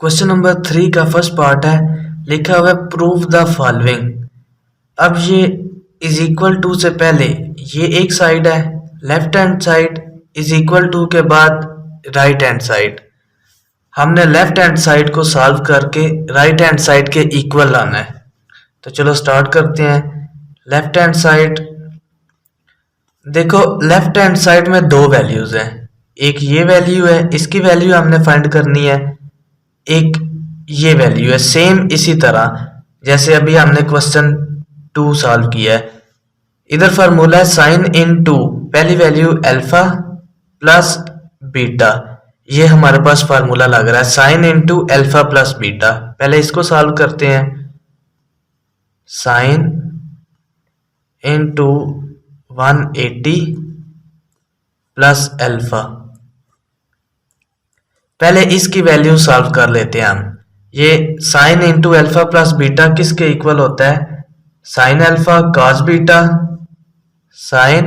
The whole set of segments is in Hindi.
क्वेश्चन नंबर 3 का फर्स्ट पार्ट है, लिखा हुआ है प्रूव द फॉलोइंग। अब ये इज इक्वल टू से पहले ये एक साइड है, left hand side is equal to के बाद राइट हैंड साइड। हमने लेफ्ट हैंड साइड को सॉल्व करके राइट हैंड साइड के इक्वल लाना है। तो चलो स्टार्ट करते हैं। लेफ्ट हैंड साइड, देखो लेफ्ट हैंड साइड में दो वैल्यूज हैं, एक ये वैल्यू है, इसकी वैल्यू हमने फाइंड करनी है, एक ये वैल्यू है। सेम इसी तरह जैसे अभी हमने क्वेश्चन 2 सॉल्व किया है। इधर फार्मूला है साइन इन टू, पहली वैल्यू अल्फा प्लस बीटा, ये हमारे पास फार्मूला लग रहा है sine into alpha plus beta. पहले इसको सॉल्व करते हैं। Sine into 180 plus alpha, पहले इसकी वैल्यू सॉल्व कर लेते हैं हम। ये sine into alpha plus beta किसके इक्वल होता है? Sine alpha cos beta. Sine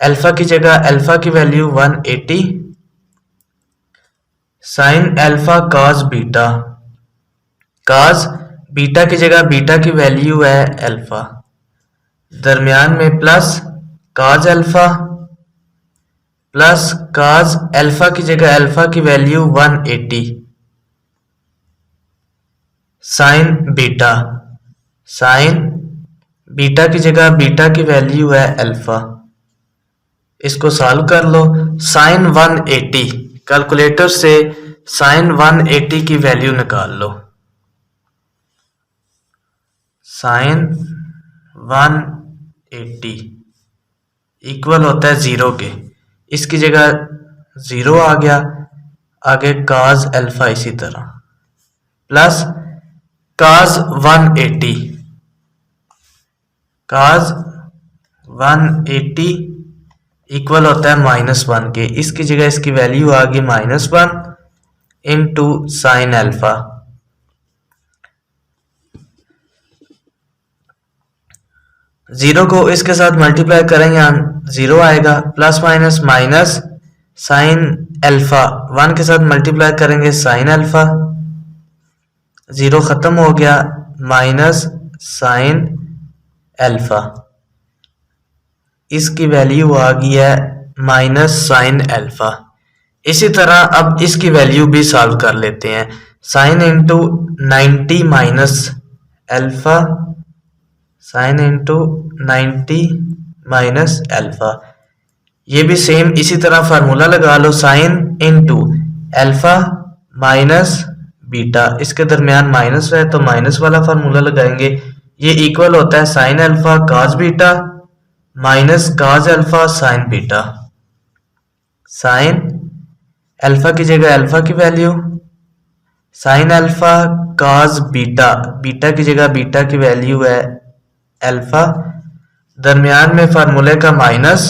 alpha की जगह अल्फा की value 180, sine alpha cos beta, cos beta की जगह बीटा की वैल्यू है अल्फा, दरमियान में plus cos alpha plus cos alpha की जगह अल्फा की value 180, sign beta, sign beta की जगह बीटा की वैल्यू है अल्फा। इसको सॉल्व कर लो। साइन 180, कैलकुलेटर से साइन 180 की वैल्यू निकाल लो। साइन 180 इक्वल होता है 0 के, इसकी जगह 0 आ गया, आगे cos अल्फा इसी तरह प्लस cos 180, cos 180 इक्वल होता है -1 के, इसकी जगह इसकी वैल्यू आ गई -1 इंटू साइन अल्फा। जीरो को इसके साथ मल्टीप्लाई करेंगे हम, 0 आएगा, plus minus minus sine alpha, 1 के साथ मल्टीप्लाई करेंगे साइन अल्फा, 0 खत्म हो गया, माइनस साइन अल्फा, इसकी वैल्यू आ गई है माइनस साइन अल्फा। इसी तरह अब इसकी वैल्यू भी सॉल्व कर लेते हैं। Sine into 90 minus alpha, sine into 90 minus alpha, ये भी सेम इसी तरह फार्मूला लगा लो। Sine into alpha minus beta, इसके दरमियान माइनस है तो माइनस वाला फार्मूला लगाएंगे। ये इक्वल होता है sine alpha cos beta minus cos alpha sign beta. Sine alpha की जगह अल्फा की value, sign alpha cos beta, beta की जगह बीटा की वैल्यू है अल्फा, दरमियान में फार्मूले का minus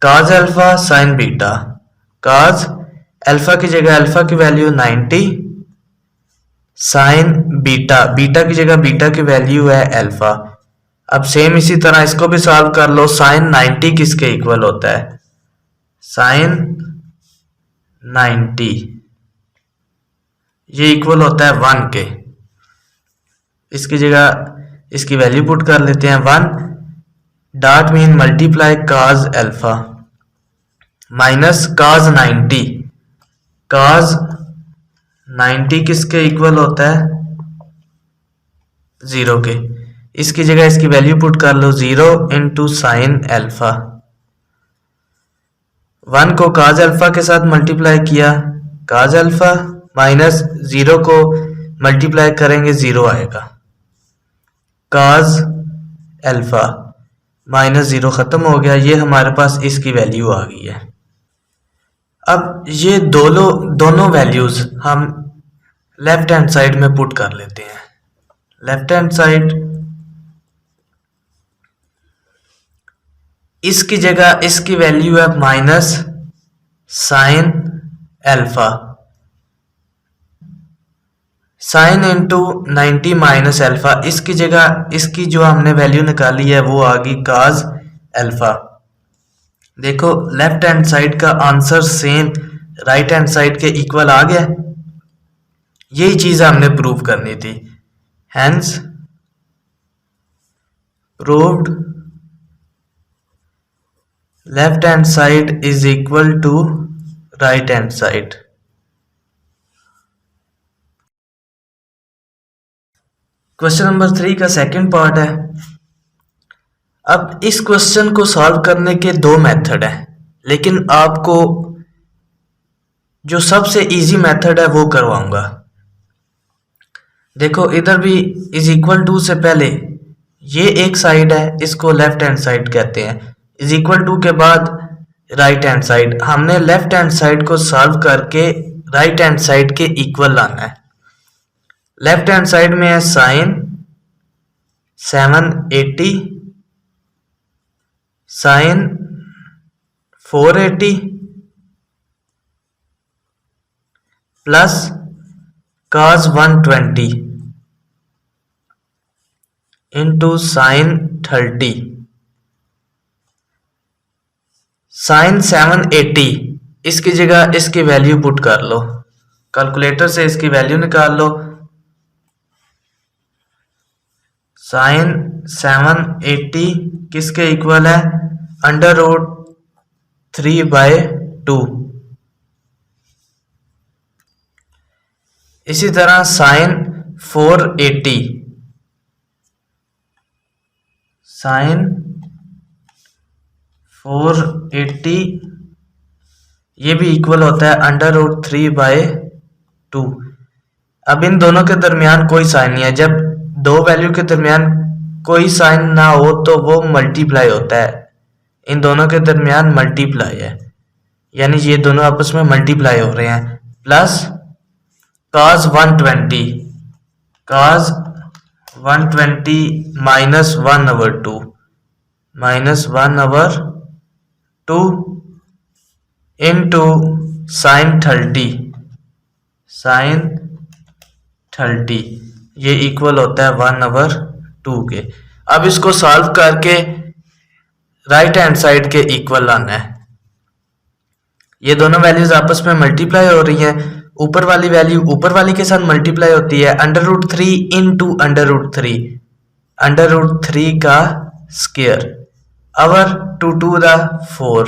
cos alpha sign beta, cos alpha की जगह अल्फा की वैल्यू 90, साइन बीटा, बीटा की जगह बीटा की वैल्यू है अल्फा। अब सेम इसी तरह इसको भी सॉल्व कर लो। साइन 90 किसके इक्वल होता है? साइन 90 ये इक्वल होता है 1 के, इसकी जगह इसकी वैल्यू पुट कर लेते हैं 1, dot mean multiply cos alpha minus cos 90, cos 90 किसके इक्वल होता है? 0 के, इसकी जगह इसकी वैल्यू पुट कर लो 0 इंटू साइन अल्फा, 1 को कॉस अल्फा के साथ मल्टीप्लाई किया कॉस अल्फा, माइनस 0 को मल्टीप्लाई करेंगे 0 आएगा, कॉस अल्फा माइनस 0 खत्म हो गया, ये हमारे पास इसकी वैल्यू आ गई है। अब ये दोनों वैल्यूज हम लेफ्ट हैंड साइड में पुट कर लेते हैं। लेफ्ट हैंड साइड, इसकी जगह इसकी वैल्यू है minus sine alpha, sine into 90 minus alpha, इसकी जगह इसकी जो हमने वैल्यू निकाली है वो आ गई कॉस अल्फा। देखो लेफ्ट हैंड साइड का answer same right hand side के इक्वल आ गया। यही चीज हमने प्रूव करनी थी। Hence proved left hand side is equal to right hand side. Question number 3 का सेकंड पार्ट है। अब इस क्वेश्चन को सॉल्व करने के दो मेथड हैं, लेकिन आपको जो सबसे इजी मेथड है वो करवाऊंगा। देखो इधर भी इज इक्वल टू से पहले ये एक साइड है, इसको लेफ्ट हैंड साइड कहते हैं। इज इक्वल टू के बाद राइट हैंड साइड, हमने लेफ्ट हैंड साइड को सॉल्व करके राइट हैंड साइड के इक्वल लाना है। लेफ्ट हैंड साइड में है sine 780 sine 480 plus cos 120 into sine 30। Sine 780 इसकी जगह इसकी वैल्यू पुट कर लो, कैलकुलेटर से इसकी वैल्यू निकाल लो। साइन 780 किसके इक्वल है? Under root 3/2। इसी तरह साइन 480 साइन 480 ये भी इक्वल होता है अंडर रूट 3/2। अब इन दोनों के दरमियान कोई साइन नहीं है। जब दो वैल्यू के दरमियान कोई साइन ना हो तो वो मल्टीप्लाई होता है। इन दोनों के दरमियान मल्टीप्लाई है, यानी ये दोनों आपस में मल्टीप्लाई हो रहे हैं। Plus cos 120 cos 120 minus 1/2 minus 1/2 into sine 30 ये इक्वल होता है 1/2 के। अब इसको सॉल्व करके राइट हैंड साइड के इक्वल लाना है। ये दोनों वैल्यूज आपस में मल्टीप्लाई हो रही हैं। ऊपर वाली वैल्यू ऊपर वाली के साथ मल्टीप्लाई होती है। Under root 3 into under root 3, under root 3 का square over 2 to the 4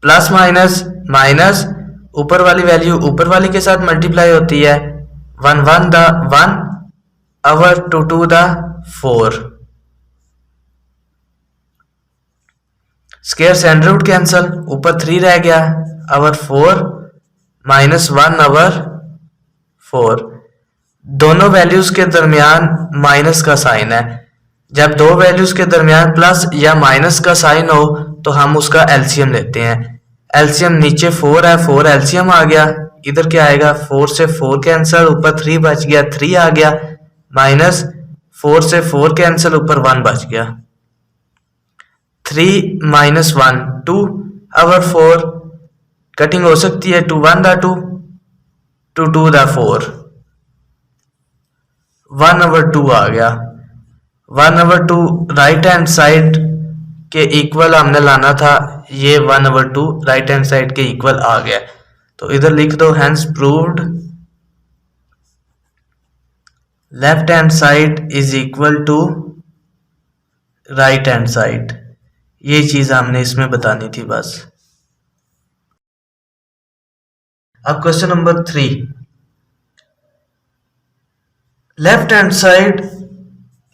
plus minus minus ऊपर वाली वैल्यू ऊपर वाली के साथ मल्टीप्लाई होती है। 1 1 the 1 over 2 to the 4 square से अंडर रूट कैंसल, ऊपर 3 रह गया अवर 4 माइनस 1/4। दोनों वैल्यूज के दरमियान माइनस का साइन है। जब दो वैल्यूज के दरमियान प्लस या माइनस का साइन हो तो हम उसका एलसीएम लेते हैं। एलसीएम नीचे 4 है, 4 एलसीएम आ गया। इधर क्या आएगा? 4 से 4 कैंसिल, ऊपर 3 बच गया, 3 आ गया। माइनस 4 से 4 कैंसिल, ऊपर 1 बच गया। 3 माइनस 1 2/4 कटिंग हो सकती है। 2 1 द 2 2 2 द 4 1/2 आ गया। 1/2 राइट हैंड साइड के इक्वल हमने लाना था। ये 1/2 राइट हैंड साइड के इक्वल आ गया। तो इधर लिख दो hence proved left hand side is equal to right hand side. ये चीज हमने इसमें बतानी थी बस। अब question number 3, left hand side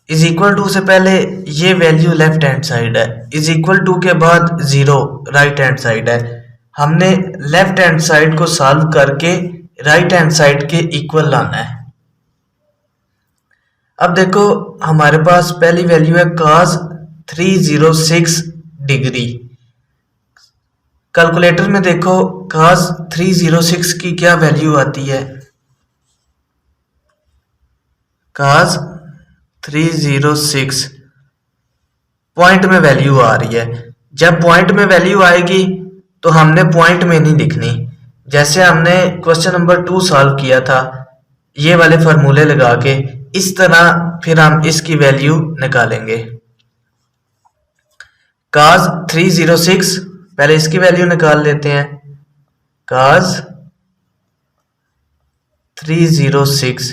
is equal to से पहले ये वैल्यू लेफ्ट हैंड साइड है, इज इक्वल टू के बाद 0 राइट हैंड साइड है। हमने लेफ्ट हैंड साइड को सॉल्व करके राइट हैंड साइड के इक्वल लाना है। अब देखो हमारे पास पहली वैल्यू है cos 306 डिग्री। कैलकुलेटर में देखो cos 306 की क्या वैल्यू आती है? cos 306 पॉइंट में वैल्यू आ रही है। जब पॉइंट में वैल्यू आएगी तो हमने पॉइंट में नहीं लिखनी। जैसे हमने क्वेश्चन नंबर 2 सॉल्व किया था ये वाले फार्मूले लगा के, इस तरह फिर हम इसकी वैल्यू निकालेंगे। cos 306 पहले इसकी वैल्यू निकाल लेते हैं। cos 306।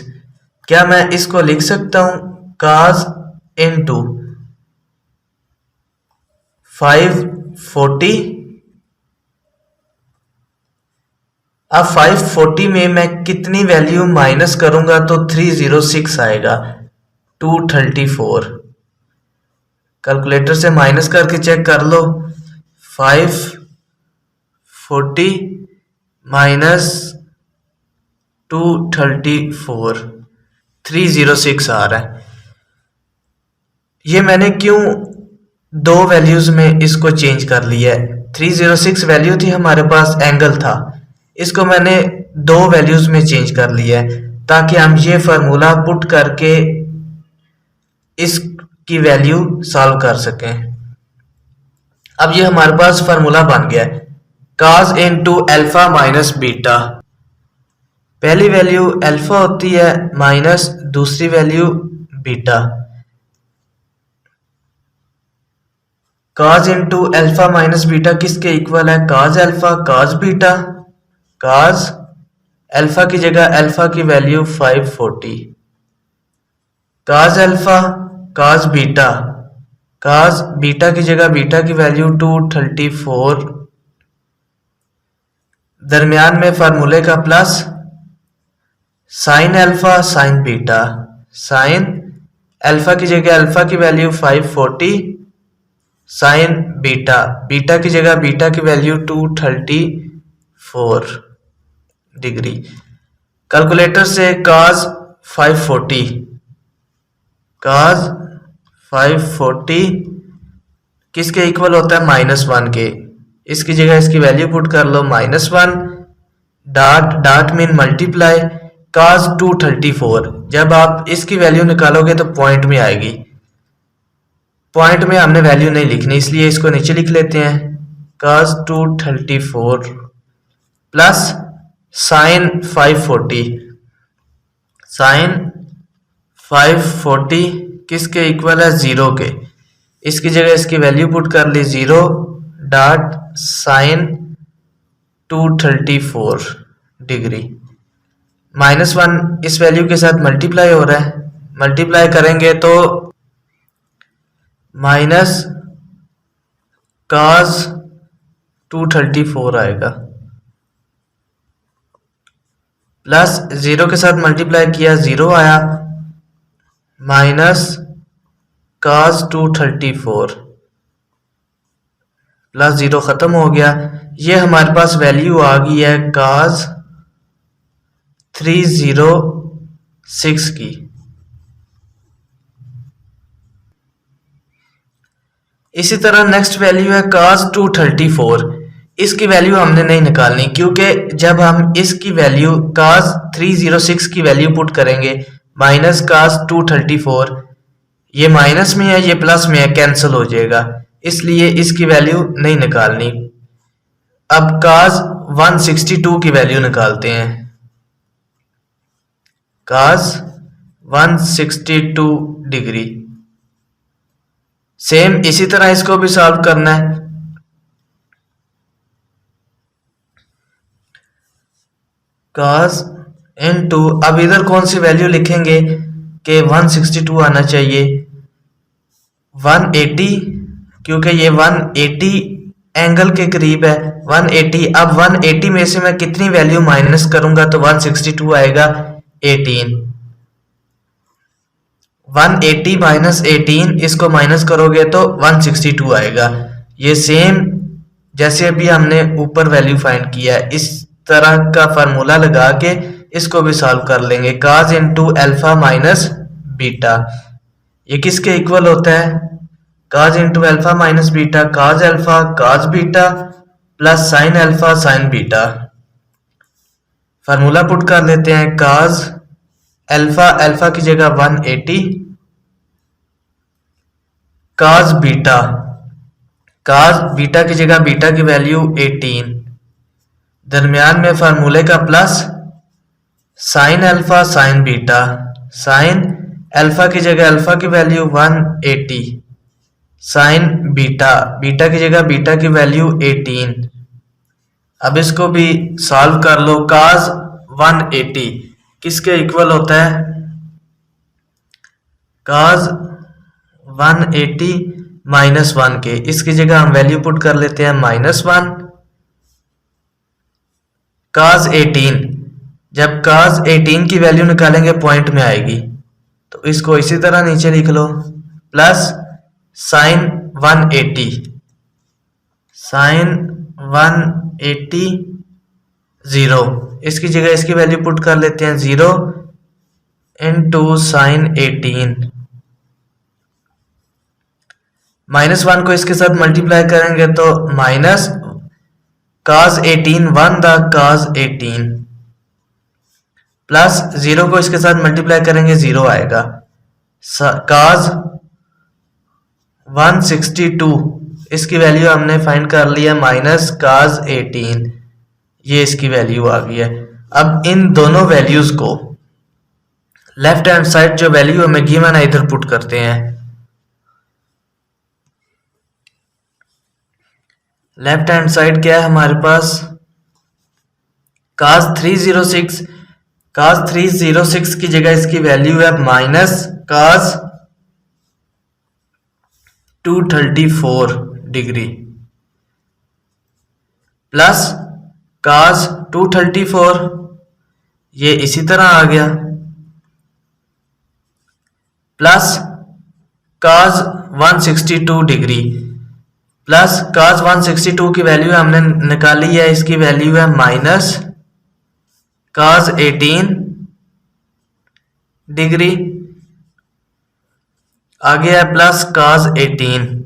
क्या मैं इसको लिख सकता हूं cos इंटू 540। अब 540 में मैं कितनी वैल्यू माइनस करूंगा तो 306 आएगा, 234। कैलकुलेटर से माइनस करके चेक कर लो, 540 माइनस 234, 306 आ रहा है। ये मैंने क्यों दो वैल्यूज में इसको चेंज कर लिया है। 306 वैल्यू थी हमारे पास, एंगल था, इसको मैंने दो वैल्यूज में चेंज कर लिया है ताकि हम ये फार्मूला पुट करके इसकी वैल्यू सॉल्व कर सकें। अब ये हमारे पास फार्मूला बन गया है, cos into alpha minus beta. पहली वैल्यू अल्फा होती है माइनस दूसरी value beta. cos into alpha minus beta किसके इक्वल है, cos alpha cos beta. cos alpha की जगह अल्फा की value 540, cos alpha cos beta, cos beta की जगह बीटा की वैल्यू 234। दरमियान में फार्मूले का plus, sine alpha sign beta, sine alpha की जगह अल्फा की वैल्यू 540, साइन बीटा, बीटा की जगह बीटा की वैल्यू 234 डिग्री। कैलकुलेटर से cos 540, cos 540 किसके इक्वल होता है, -1 के। इसकी जगह इसकी वैल्यू पुट कर लो, -1 dot dot mean multiply cos 234। जब आप इसकी वैल्यू निकालोगे तो पॉइंट में आएगी, पॉइंट में हमने वैल्यू नहीं लिखनी इसलिए इसको नीचे लिख लेते हैं, cos 234 प्लस साइन 540, साइन 540 किसके इक्वल है, 0 के। इसकी जगह इसकी वैल्यू पुट कर ली, 0 डॉट साइन 234 डिग्री। -1 इस वैल्यू के साथ मल्टीप्लाई हो रहा है, मल्टीप्लाई करेंगे तो माइनस cos 234 आएगा, प्लस 0 के साथ मल्टीप्लाई किया 0 आया, माइनस cos 234 प्लस 0 खत्म हो गया। ये हमारे पास वैल्यू आ गई है cos 306 की। इसी तरह नेक्स्ट वैल्यू है cos 234। इसकी वैल्यू हमने नहीं निकालनी क्योंकि जब हम इसकी वैल्यू cos 306 की वैल्यू पुट करेंगे माइनस cos 234, ये माइनस में है ये प्लस में है, कैंसिल हो जाएगा, इसलिए इसकी वैल्यू नहीं निकालनी। अब cos 162 की वैल्यू निकालते हैं, cos 162 डिग्री। सेम इसी तरह इसको भी सॉल्व करना है। cos इनटू, अब इधर कौन सी वैल्यू लिखेंगे कि 162 आना चाहिए, 180 क्योंकि ये 180 एंगल के करीब है, 180। अब 180 में से मैं कितनी वैल्यू माइनस करूंगा तो 162 आएगा, 18। 180 माइनस 18, इसको माइनस करोगे तो 162 आएगा। ये सेम जैसे अभी हमने ऊपर वैल्यू फाइंड किया है, इस तरह का फार्मूला लगा के इसको भी सॉल्व कर लेंगे। cos into alpha minus beta, ये किसके इक्वल होता है, cos into alpha minus beta, cos alpha cos beta plus sine alpha sign beta. Formula put कर लेते हैं, cos अल्फा, अल्फा की जगह 180, cos बीटा, cos बीटा की जगह बीटा की वैल्यू 18, दरमियान में फार्मूले का plus, sine alpha sign beta, sine alpha की जगह अल्फा की वैल्यू 180, साइन बीटा, बीटा की जगह बीटा की वैल्यू 18। अब इसको भी सॉल्व कर लो, cos 180 किसके इक्वल होता है? cos 180 माइनस 1 के। इसकी जगह हम वैल्यू पुट कर लेते हैं -1। cos 18, जब cos 18 की वैल्यू निकालेंगे पॉइंट में आएगी, तो इसको इसी तरह नीचे लिख लो, प्लस sin 180, sin 180 0, इसकी जगह इसकी वैल्यू पुट कर लेते हैं 0 इंटू sin 18। -1 को इसके साथ मल्टीप्लाई करेंगे तो minus cos 18 1 the cos 18, plus 0 को इसके साथ मल्टीप्लाई करेंगे 0 आएगा। cos 162, इसकी वैल्यू हमने फाइंड कर लिया माइनस cos 18, ये इसकी वैल्यू आ गई है। अब इन दोनों वैल्यूज को लेफ्ट हैंड साइड जो वैल्यू हमें गिवन है इधर पुट करते हैं। लेफ्ट हैंड साइड क्या है हमारे पास? cos 306, cos 306 की जगह इसकी वैल्यू है minus cos 234 degree, plus cos 234, ये इसी तरह आ गया, plus cos 162 degree, plus cos 162 की वैल्यू हमने निकाली है, इसकी वैल्यू है माइनस cos 18 डिग्री, आगे है प्लस cos 18।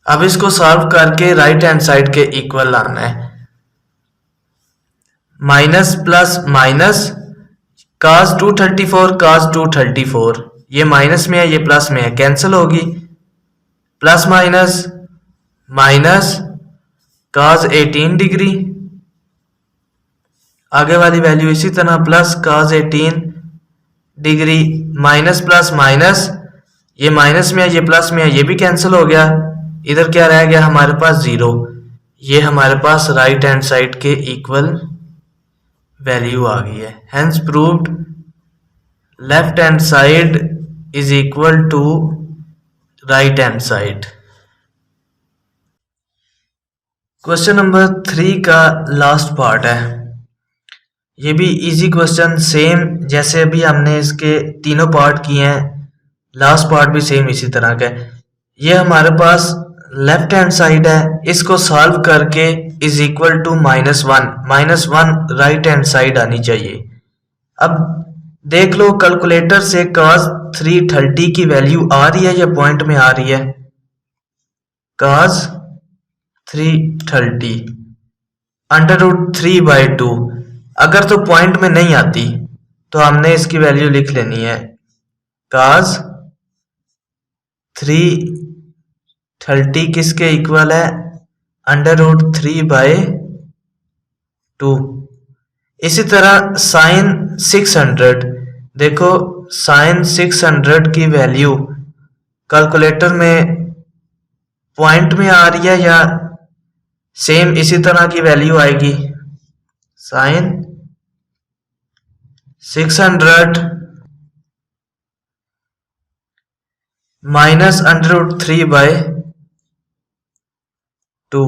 अब इसको सॉल्व करके राइट हैंड साइड के इक्वल लाना है। Minus plus minus, cos 234 cos 234, ये माइनस में है ये प्लस में है, कैंसिल होगी, plus minus minus cos 18 degree, आगे वाली वैल्यू इसी तरह plus cos 18 degree, minus plus minus, ये माइनस में है ये प्लस में है, ये भी कैंसिल हो गया, इधर क्या रह गया हमारे पास 0, ये हमारे पास राइट हैंड साइड के इक्वल वैल्यू आ गई है। Hence proved left hand side is equal to right hand side. Question number 3 का लास्ट पार्ट है, ये भी इजी क्वेश्चन, सेम जैसे अभी हमने इसके तीनों पार्ट किए हैं, लास्ट पार्ट भी सेम इसी तरह का है। ये हमारे पास लेफ्ट हैंड साइड है, इसको सॉल्व करके is equal to -1 right hand side आनी चाहिए। अब देख लो कैलकुलेटर से cos 330 की वैल्यू आ रही है या पॉइंट में आ रही है? cos 330 √3/2, अगर तो पॉइंट में नहीं आती तो हमने इसकी वैल्यू लिख लेनी है, cos 330 किसके इक्वल है? √3/2। इसी तरह sin 600, देखो sin 600 की वैल्यू कैलकुलेटर में पॉइंट में आ रही है या सेम इसी तरह की वैल्यू आएगी? sin 600 minus √3/2।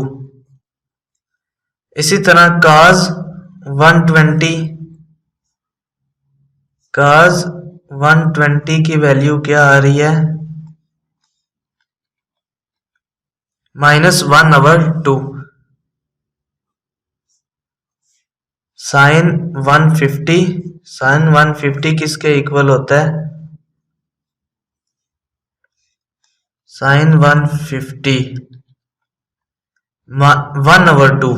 इसी तरह cos 120 की वैल्यू क्या आ रही है? -1/2। sin 150 किसके इक्वल होता है? sin 150 1/2।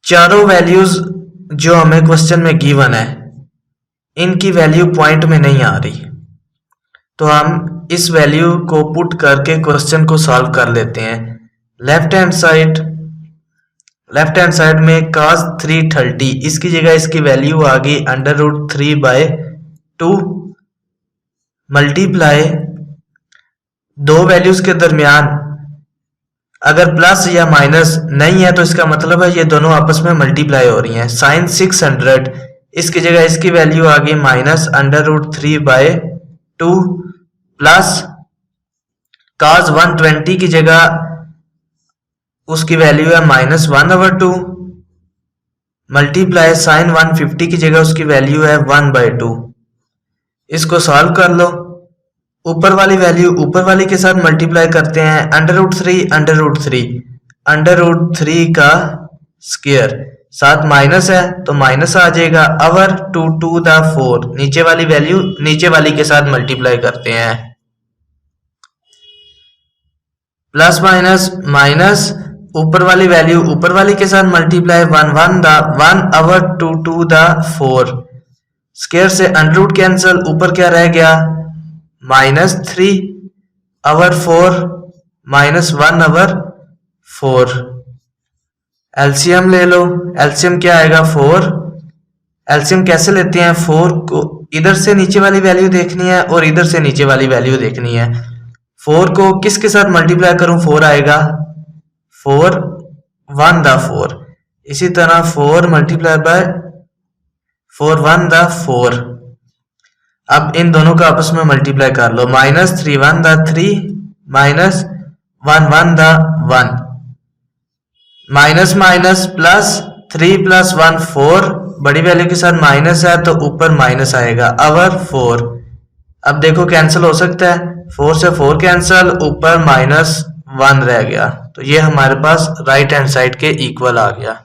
चारों वैल्यूज जो हमें क्वेश्चन में गिवन है, इनकी वैल्यू पॉइंट में नहीं आ रही, तो हम इस वैल्यू को पुट करके क्वेश्चन को सॉल्व कर लेते हैं। लेफ्ट हैंड साइड में cos 330, इसकी जगह इसकी वैल्यू आ गई √3/2 मल्टीप्लाई, दो वैल्यूज के दरमियान अगर प्लस या माइनस नहीं है तो इसका मतलब है ये दोनों आपस में मल्टीप्लाई हो रही हैं। साइन 600 इसकी जगह इसकी वैल्यू आ गई -√3/2 प्लस cos 120 की जगह उसकी वैल्यू है -1/2 मल्टीप्लाई साइन 150 की जगह उसकी वैल्यू है 1/2। इसको सॉल्व कर लो। ऊपर वाली वैल्यू ऊपर वाली के साथ मल्टीप्लाई करते हैं, √3 का स्क्वायर, साथ माइनस है तो माइनस आ जाएगा, अवर 2 to the 4 नीचे वाली वैल्यू नीचे वाली के साथ मल्टीप्लाई करते हैं, प्लस माइनस माइनस ऊपर वाली वैल्यू ऊपर वाली के साथ multiply 1 over 2 to the 4 square से अंडर कैंसिल, ऊपर क्या रह गया -3 अवर 4 -1 अवर 4। एलसीएम ले लो, एलसीएम क्या आएगा 4। एलसीएम कैसे लेते हैं, 4 को इधर से नीचे वाली वैल्यू देखनी है और इधर से नीचे वाली वैल्यू देखनी है। 4 को किसके साथ मल्टीप्लाई करूं, 4 आएगा 4 1 the 4, इसी तरह 4 मल्टीप्लाई बाय 4 1 the 4। अब इन दोनों का आपस में मल्टीप्लाई कर लो, -3 1 the 3 -1 1 the 1, minus minus plus 3 + 1 4, बड़ी वैल्यू के साथ माइनस है तो ऊपर माइनस आएगा, अवर 4। अब देखो कैंसिल हो सकता है, 4 से 4 कैंसिल, ऊपर -1 रह गया, तो ये हमारे पास राइट हैंड साइड के इक्वल आ गया।